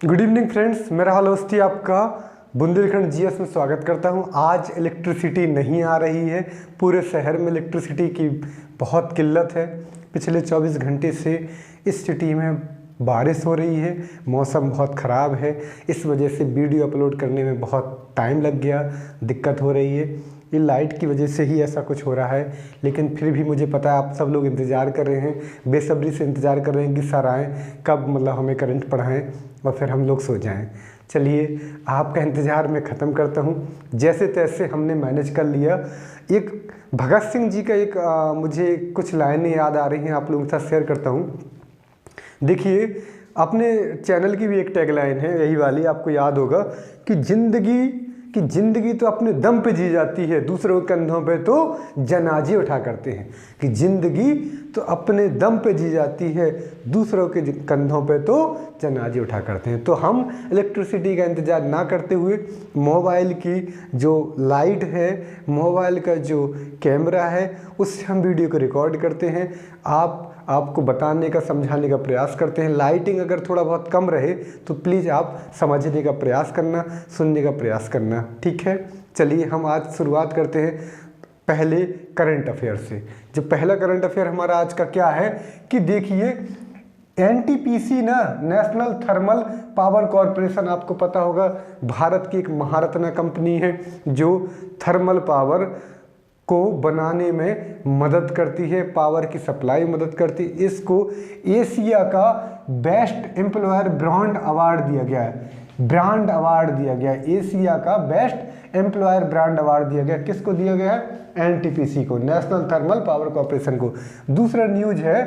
Good evening friends, मेरा हलोस्ती आपका Bundelkhand GS में स्वागत करता हूं। आज इलेक्ट्रिसिटी नहीं आ रही है, पूरे शहर में इलेक्ट्रिसिटी की बहुत किल्लत है। पिछले 24 घंटे से इस सिटी में बारिश हो रही है, मौसम बहुत ख़राब है। इस वजह से वीडियो अपलोड करने में बहुत टाइम लग गया, दिक्कत हो रही है। ये लाइट की वजह से ही ऐसा कुछ हो रहा है, लेकिन फिर भी मुझे पता है आप सब लोग इंतज़ार कर रहे हैं, बेसब्री से इंतज़ार कर रहे हैं कि सर आएँ, कब हमें करंट पढ़ाएँ और फिर हम लोग सो जाएं। चलिए आपका इंतज़ार मैं ख़त्म करता हूं। जैसे तैसे हमने मैनेज कर लिया। एक भगत सिंह जी का मुझे कुछ लाइनें याद आ रही हैं, आप लोगों के साथ शेयर करता हूं। देखिए, अपने चैनल की भी एक टैगलाइन है यही वाली, आपको याद होगा कि ज़िंदगी तो अपने दम पे जी जाती है, दूसरों के कंधों पे तो जनाजे उठा करते हैं। कि ज़िंदगी तो अपने दम पे जी जाती है, दूसरों के कंधों पे तो जनाजे उठा करते हैं। तो हम इलेक्ट्रिसिटी का इंतज़ार ना करते हुए मोबाइल की जो लाइट है, मोबाइल का जो कैमरा है, उससे हम वीडियो को रिकॉर्ड करते हैं। आपको बताने का, समझाने का प्रयास करते हैं। लाइटिंग अगर थोड़ा बहुत कम रहे तो प्लीज़ आप समझने का प्रयास करना, सुनने का प्रयास करना, ठीक है। चलिए हम आज शुरुआत करते हैं पहले करंट अफेयर से। जो पहला करंट अफेयर हमारा आज का क्या है कि देखिए, एनटीपीसी ना, नेशनल थर्मल पावर कॉरपोरेशन, आपको पता होगा भारत की एक महारत्ना कंपनी है जो थर्मल पावर को बनाने में मदद करती है, पावर की सप्लाई में मदद करती है। इसको एशिया का बेस्ट एम्प्लॉयर ब्रांड अवार्ड दिया गया है, ब्रांड अवार्ड दिया गया है। एशिया का बेस्ट एम्प्लॉयर ब्रांड अवार्ड दिया गया। किसको दिया गया है? एनटीपीसी को, नेशनल थर्मल पावर कॉरपोरेशन को। दूसरा न्यूज है,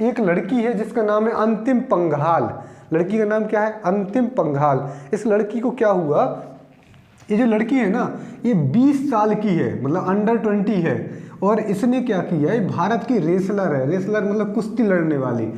एक लड़की है जिसका नाम है अंतिम पंघाल। लड़की का नाम क्या है? अंतिम पंघाल। इस लड़की को क्या हुआ, ये जो लड़की है ना, ये 20 साल की है, मतलब अंडर 20 है। और इसने क्या किया, ये भारत की रेसलर है, रेसलर मतलब कुश्ती लड़ने वाली।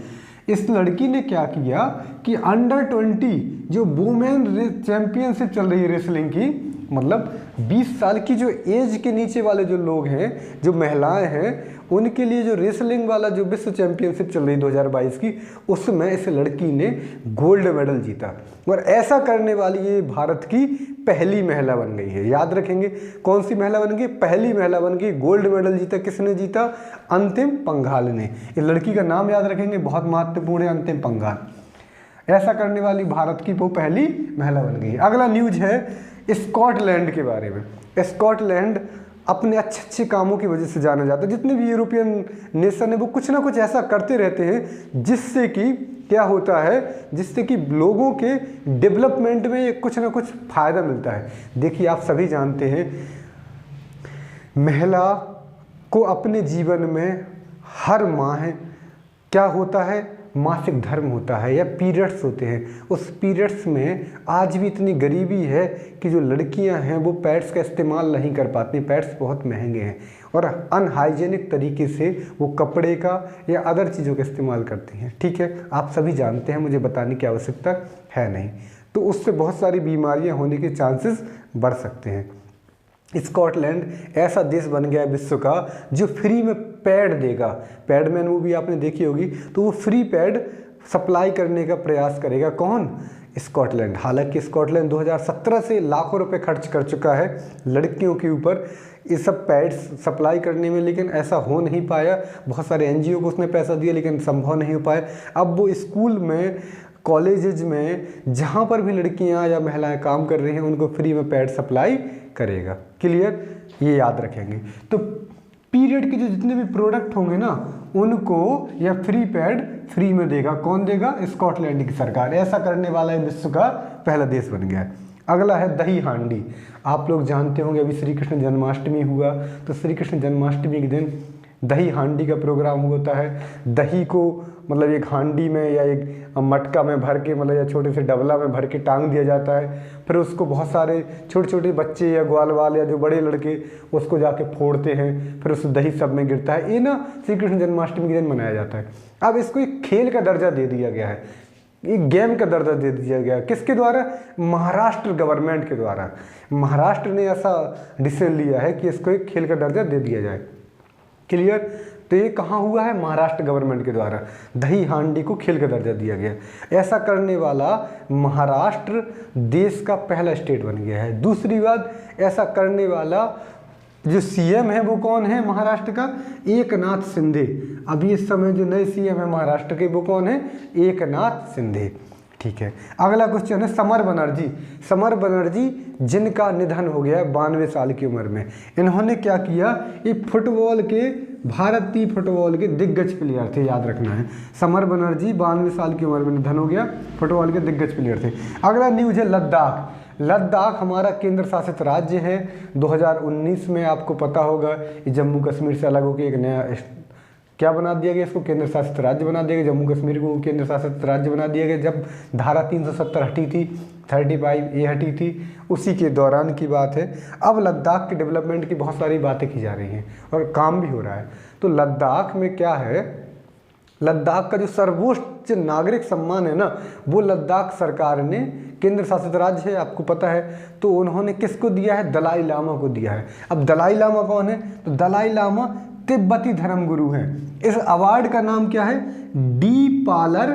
इस लड़की ने क्या किया कि अंडर 20 जो वुमेन चैंपियनशिप चल रही है रेसलिंग की, मतलब 20 साल की जो एज के नीचे वाले जो लोग हैं, जो महिलाएं हैं, उनके लिए जो रेसलिंग वाला जो विश्व चैंपियनशिप चल रही 2022 की, उसमें इस लड़की ने गोल्ड मेडल जीता। और ऐसा करने वाली ये भारत की पहली महिला बन गई है। याद रखेंगे, कौन सी महिला बन गई? पहली महिला बन गई। गोल्ड मेडल जीता किसने जीता? अंतिम पंघाल ने। इस लड़की का नाम याद रखेंगे, बहुत महत्वपूर्ण है, अंतिम पंघाल। ऐसा करने वाली भारत की वो पहली महिला बन गई। अगला न्यूज है स्कॉटलैंड के बारे में। स्कॉटलैंड अपने अच्छे अच्छे कामों की वजह से जाना जाता है। जितने भी यूरोपियन नेशन है वो कुछ ना कुछ ऐसा करते रहते हैं जिससे कि क्या होता है, जिससे कि लोगों के डेवलपमेंट में कुछ ना कुछ फ़ायदा मिलता है। देखिए, आप सभी जानते हैं, महिला को अपने जीवन में हर माह क्या होता है, मासिक धर्म होता है या पीरियड्स होते हैं। उस पीरियड्स में आज भी इतनी गरीबी है कि जो लड़कियां हैं वो पैड्स का इस्तेमाल नहीं कर पाती। पैड्स बहुत महंगे हैं और अनहाइजेनिक तरीके से वो कपड़े का या अदर चीज़ों का इस्तेमाल करती हैं, ठीक है। आप सभी जानते हैं, मुझे बताने की आवश्यकता है नहीं। तो उससे बहुत सारी बीमारियाँ होने के चांसेस बढ़ सकते हैं। स्कॉटलैंड ऐसा देश बन गया है विश्व का जो फ्री में पैड देगा। पैडमैन मूवी आपने देखी होगी, तो वो फ्री पैड सप्लाई करने का प्रयास करेगा। कौन? स्कॉटलैंड। हालांकि स्कॉटलैंड 2017 से लाखों रुपए खर्च कर चुका है लड़कियों के ऊपर ये सब पैड्स सप्लाई करने में, लेकिन ऐसा हो नहीं पाया। बहुत सारे एनजीओ को उसने पैसा दिया लेकिन संभव नहीं हो पाया। अब वो स्कूल में, कॉलेजेज में, जहाँ पर भी लड़कियाँ या महिलाएं काम कर रही हैं, उनको फ्री में पैड सप्लाई करेगा। क्लियर? ये याद रखेंगे। तो पीरियड के जो जितने भी प्रोडक्ट होंगे ना, उनको या फ्री पैड फ्री में देगा। कौन देगा? स्कॉटलैंड की सरकार। ऐसा करने वाला है विश्व का पहला देश बन गया है। अगला है दही हांडी। आप लोग जानते होंगे अभी श्री कृष्ण जन्माष्टमी हुआ, तो श्री कृष्ण जन्माष्टमी के दिन दही हांडी का प्रोग्राम होता है। दही को मतलब एक हांडी में या एक मटका में भर के, मतलब या छोटे से डबला में भर के टांग दिया जाता है। फिर उसको बहुत सारे छोटे छोटे बच्चे या ग्वालवाल या जो बड़े लड़के उसको जाके फोड़ते हैं, फिर उस दही सब में गिरता है। ये ना श्री कृष्ण जन्माष्टमी के दिन मनाया जाता है। अब इसको एक खेल का दर्जा दे दिया गया है, एक गेम का दर्जा दे दिया गया। किसके द्वारा? महाराष्ट्र गवर्नमेंट के द्वारा। महाराष्ट्र ने ऐसा डिसीजन लिया है कि इसको एक खेल का दर्जा दे दिया जाए। क्लियर? तो ये कहाँ हुआ है? महाराष्ट्र गवर्नमेंट के द्वारा दही हांडी को खेल का दर्जा दिया गया। ऐसा करने वाला महाराष्ट्र देश का पहला स्टेट बन गया है। दूसरी बात, ऐसा करने वाला जो सीएम है वो कौन है महाराष्ट्र का? एकनाथ शिंदे। अभी इस समय जो नए सीएम है महाराष्ट्र के वो कौन है? एकनाथ शिंदे। ठीक है, अगला क्वेश्चन है समर बनर्जी। समर बनर्जी जिनका निधन हो गया 92 साल की उम्र में। इन्होंने क्या किया? ये फुटबॉल के, भारतीय फुटबॉल के दिग्गज प्लेयर थे, याद रखना है। समर बनर्जी 92 साल की उम्र में निधन हो गया, फुटबॉल के दिग्गज प्लेयर थे। अगला न्यूज है लद्दाख। लद्दाख हमारा केंद्र शासित राज्य है। 2019 में आपको पता होगा ये जम्मू कश्मीर से अलग होकर एक नया क्या बना दिया गया? इसको केंद्र शासित राज्य बना दिया गया। जम्मू कश्मीर को केंद्र शासित राज्य बना दिया गया जब धारा 370 हटी थी, 35A हटी थी, उसी के दौरान की बात है। अब लद्दाख के डेवलपमेंट की बहुत सारी बातें की जा रही हैं और काम भी हो रहा है। तो लद्दाख में क्या है? लद्दाख का जो सर्वोच्च नागरिक सम्मान है ना, वो लद्दाख सरकार ने, केंद्र शासित राज्य है आपको पता है, तो उन्होंने किसको दिया है? दलाई लामा को दिया है। अब दलाई लामा कौन है? तो दलाई लामा तिब्बती धर्मगुरु हैं। इस अवार्ड का नाम क्या है? डी पालर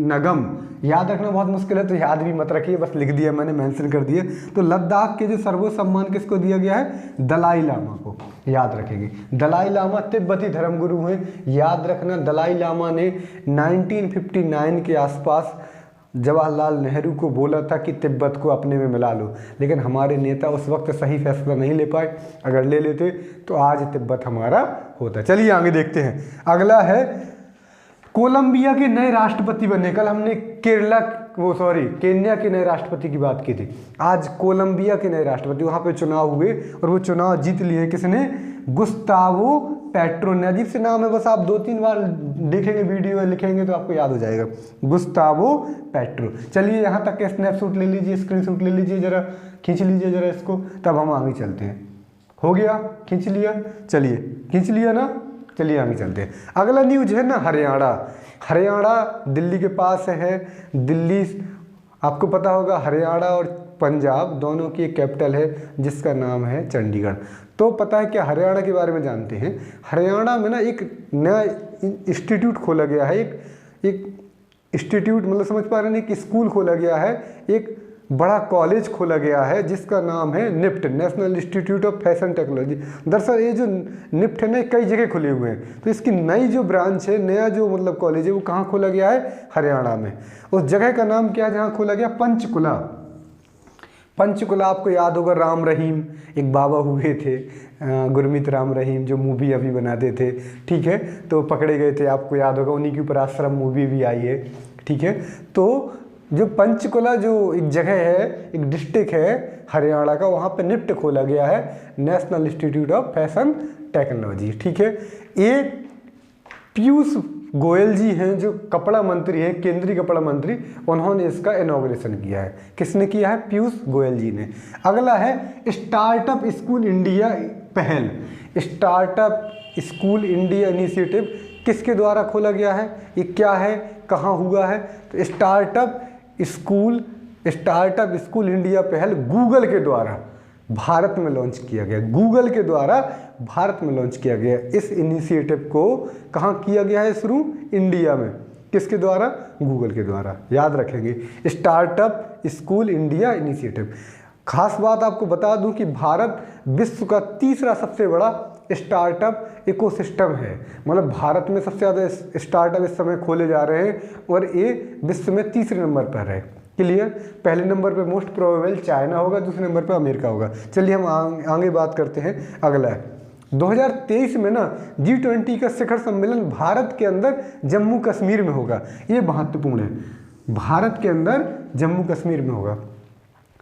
नगम। याद रखना बहुत मुश्किल है तो याद भी मत रखिए, बस लिख दिया मैंने, मेंशन कर दिया। तो लद्दाख के जो सर्वोच्च सम्मान किसको दिया गया है? दलाई लामा को, याद रखेंगे। दलाई लामा तिब्बती धर्मगुरु हैं, याद रखना। दलाई लामा ने 1959 के आसपास जवाहरलाल नेहरू को बोला था कि तिब्बत को अपने में मिला लो, लेकिन हमारे नेता उस वक्त सही फैसला नहीं ले पाए। अगर ले लेते तो आज तिब्बत हमारा होता। चलिए आगे देखते हैं। अगला है कोलंबिया के नए राष्ट्रपति बने। कल हमने केन्या के नए राष्ट्रपति की बात की थी। आज कोलंबिया के नए राष्ट्रपति, वहाँ पे चुनाव हुए और वो चुनाव जीत लिए। किसने? Gustavo petro. अजीब से नाम है, बस आप 2-3 बार देखेंगे वीडियो में, लिखेंगे तो आपको याद हो जाएगा, गुस्तावो पेट्रो। चलिए यहाँ तक के स्नैपशॉट ले लीजिए, स्क्रीनशॉट ले लीजिए, जरा खींच लीजिए जरा इसको, तब हम आगे चलते हैं। हो गया? खींच लिया? चलिए खींच लिया ना, चलिए आगे चलते हैं। अगला न्यूज है ना हरियाणा। हरियाणा दिल्ली के पास है। दिल्ली आपको पता होगा, हरियाणा और पंजाब दोनों की एक कैपिटल है जिसका नाम है चंडीगढ़। तो पता है क्या हरियाणा के बारे में जानते हैं? हरियाणा में ना एक नया इंस्टीट्यूट खोला गया है। एक इंस्टीट्यूट मतलब समझ पा रहे हैं, एक स्कूल खोला गया है, एक बड़ा कॉलेज खोला गया है जिसका नाम है NIFT, national institute of fashion technology. दरअसल ये जो निफ्ट है ना कई जगह खुले हुए हैं, तो इसकी नई जो ब्रांच है, नया जो मतलब कॉलेज है वो कहाँ खोला गया है? हरियाणा में। उस जगह का नाम क्या है जहाँ खोला गया? पंचकुला। पंचकुला आपको याद होगा, राम रहीम एक बाबा हुए थे, गुरमीत राम रहीम, जो मूवी अभी बनाते थे, ठीक है, तो पकड़े गए थे, आपको याद होगा, उन्हीं के ऊपर आश्रम मूवी भी आई है, ठीक है। तो जो पंचकुला जो एक जगह है, एक डिस्ट्रिक्ट है हरियाणा का, वहाँ पे निफ्ट खोला गया है, national institute of fashion technology, ठीक है। ये पीयूष गोयल जी हैं जो कपड़ा मंत्री हैं, केंद्रीय कपड़ा मंत्री, उन्होंने इसका इनॉग्रेशन किया है। किसने किया है? पीयूष गोयल जी ने। अगला है स्टार्टअप स्कूल इंडिया पहल। स्टार्टअप स्कूल इंडिया इनिशिएटिव किसके द्वारा खोला गया है? ये क्या है, कहाँ हुआ है? तो स्टार्टअप स्कूल इंडिया पहल गूगल के द्वारा भारत में लॉन्च किया गया। गूगल के द्वारा भारत में लॉन्च किया गया। इस इनिशिएटिव को कहाँ किया गया है शुरू? इंडिया में। किसके द्वारा? गूगल के द्वारा, याद रखेंगे। Startup school India initiative. खास बात आपको बता दूं कि भारत विश्व का तीसरा सबसे बड़ा स्टार्टअप इकोसिस्टम है। मतलब भारत में सबसे ज़्यादा स्टार्टअप इस समय खोले जा रहे हैं और ये विश्व में तीसरे नंबर पर है। क्लियर? पहले नंबर पे मोस्ट प्रोबेबल चाइना होगा, दूसरे नंबर पे अमेरिका होगा। चलिए हम आगे बात करते हैं। अगला है 2023 में ना G20 का शिखर सम्मेलन भारत के अंदर जम्मू कश्मीर में होगा। ये महत्वपूर्ण है, भारत के अंदर जम्मू कश्मीर में होगा।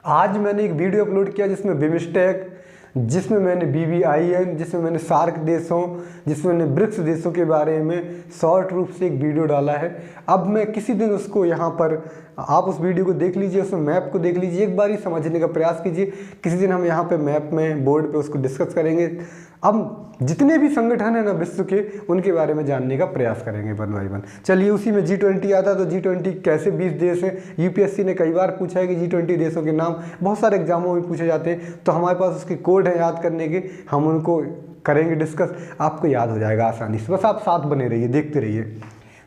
आज मैंने एक वीडियो अपलोड किया जिसमें बिमस्टेक, जिसमें मैंने BBIN, जिसमें मैंने सार्क देशों, जिसमें मैंने ब्रिक्स देशों के बारे में शॉर्ट रूप से एक वीडियो डाला है। अब मैं किसी दिन उसको यहाँ पर, आप उस वीडियो को देख लीजिए, उसमें मैप को देख लीजिए, एक बार ही समझने का प्रयास कीजिए। किसी दिन हम यहाँ पे मैप में, बोर्ड पे उसको डिस्कस करेंगे। अब जितने भी संगठन है ना विश्व के, उनके बारे में जानने का प्रयास करेंगे वन बाई वन। चलिए उसी में G20 आता, तो G20 कैसे 20 देश हैं। UPSC ने कई बार पूछा है कि G20 देशों के नाम, बहुत सारे एग्जामों में पूछे जाते हैं, तो हमारे पास उसके कोड हैं याद करने के, हम उनको करेंगे डिस्कस, आपको याद हो जाएगा आसानी से, बस आप साथ बने रहिए, देखते रहिए।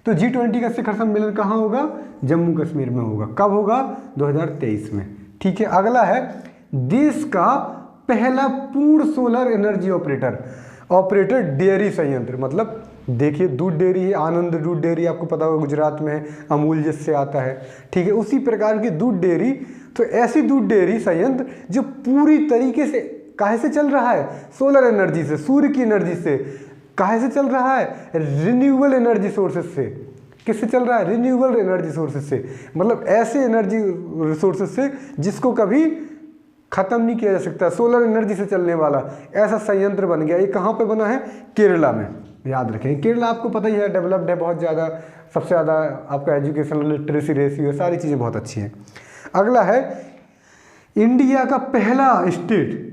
तो G20 का शिखर सम्मेलन कहाँ होगा? जम्मू कश्मीर में होगा। कब होगा? 2023 में। ठीक है, अगला है देश का पहला पूर्ण सोलर एनर्जी ऑपरेटर डेयरी संयंत्र। मतलब देखिए, दूध डेयरी है, आनंद दूध डेयरी आपको पता होगा गुजरात में है, अमूल जिससे आता है। ठीक है, उसी प्रकार की दूध डेयरी, तो ऐसी दूध डेयरी संयंत्र जो पूरी तरीके से काहे से चल रहा है? सोलर एनर्जी से, सूर्य की एनर्जी से। काहे से चल रहा है? रिन्यूएबल एनर्जी सोर्सेज से। किससे चल रहा है? रिन्यूएबल एनर्जी सोर्सेज से, मतलब ऐसे एनर्जी रिसोर्सेज से जिसको कभी खत्म नहीं किया जा सकता, सोलर एनर्जी से चलने वाला ऐसा संयंत्र बन गया। ये कहाँ पे बना है? केरला में। याद रखें, केरला आपको पता ही है डेवलप्ड है बहुत ज़्यादा, सबसे ज़्यादा आपका एजुकेशन लिटरेसी रेशियो, सारी चीज़ें बहुत अच्छी हैं। अगला है इंडिया का पहला स्टेट,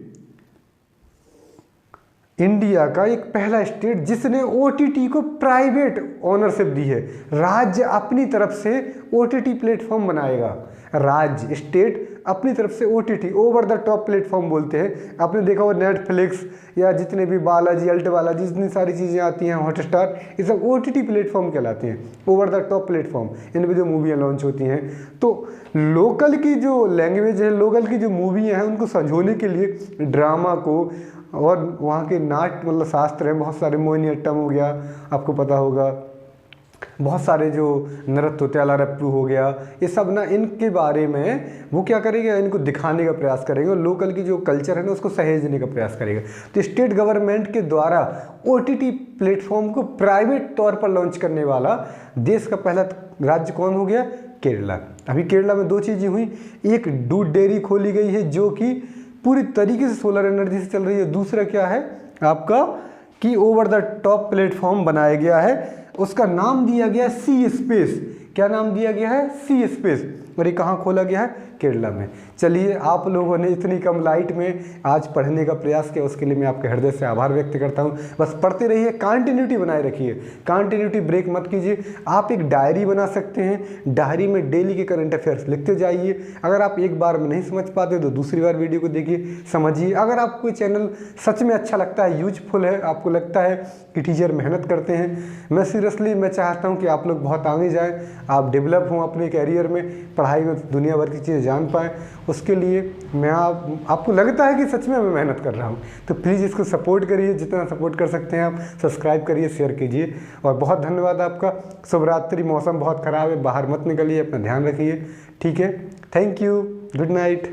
इंडिया का एक पहला स्टेट जिसने OTT को प्राइवेट ओनरशिप दी है। राज्य अपनी तरफ से OTT प्लेटफॉर्म बनाएगा। राज्य, स्टेट अपनी तरफ से OTT, over the top platform बोलते हैं। आपने देखा हो नेटफ्लिक्स या जितने भी बालाजी, अल्ट बालाजी, जितनी सारी चीज़ें आती हैं, हॉटस्टार, ये सब OTT प्लेटफॉर्म कहलाते हैं, ओवर द टॉप प्लेटफॉर्म। इन पर जो मूवियाँ लॉन्च होती हैं, तो लोकल की जो लैंग्वेज है, लोकल की जो मूवियाँ हैं, उनको समझाने के लिए ड्रामा को और वहाँ के नाट्य मतलब शास्त्र हैं बहुत सारे, मोहिनीअट्टम हो गया आपको पता होगा, बहुत सारे जो नृत्य होते हैं, अलारप्पू हो गया, ये सब ना, इनके बारे में वो क्या करेगा? इनको दिखाने का प्रयास करेंगे और लोकल की जो कल्चर है ना उसको सहेजने का प्रयास करेगा। तो स्टेट गवर्नमेंट के द्वारा OTT प्लेटफॉर्म को प्राइवेट तौर पर लॉन्च करने वाला देश का पहला राज्य कौन हो गया? केरला। अभी केरला में दो चीज़ें हुई, एक दूध डेयरी खोली गई है जो कि पूरी तरीके से सोलर एनर्जी से चल रही है। दूसरा क्या है आपका कि ओवर द टॉप प्लेटफॉर्म बनाया गया है, उसका नाम दिया गया सी स्पेस। क्या नाम दिया गया है? सी स्पेस। और ये कहाँ खोला गया है? केरला में। चलिए, आप लोगों ने इतनी कम लाइट में आज पढ़ने का प्रयास किया, उसके लिए मैं आपके हृदय से आभार व्यक्त करता हूँ। बस पढ़ते रहिए, कंटिन्यूटी बनाए रखिए, कंटिन्यूटी ब्रेक मत कीजिए। आप एक डायरी बना सकते हैं, डायरी में डेली के करंट अफेयर्स लिखते जाइए। अगर आप एक बार में नहीं समझ पाते तो दूसरी बार वीडियो को देखिए, समझिए। अगर आपको चैनल सच में अच्छा लगता है, यूजफुल है, आपको लगता है कि टीचर मेहनत करते हैं, मैं सीरियसली मैं चाहता हूँ कि आप लोग बहुत आगे जाएँ, आप डेवलप हों अपने कैरियर में, पढ़ाई में दुनिया भर की चीज़ें जान पाएँ। उसके लिए मैं आपको लगता है कि सच में मैं मेहनत कर रहा हूँ, तो प्लीज़ इसको सपोर्ट करिए, जितना सपोर्ट कर सकते हैं आप, सब्सक्राइब करिए, शेयर कीजिए। और बहुत धन्यवाद आपका। शुभ रात्रि। मौसम बहुत ख़राब है, बाहर मत निकलिए, अपना ध्यान रखिए। ठीक है, थैंक यू, गुड नाइट।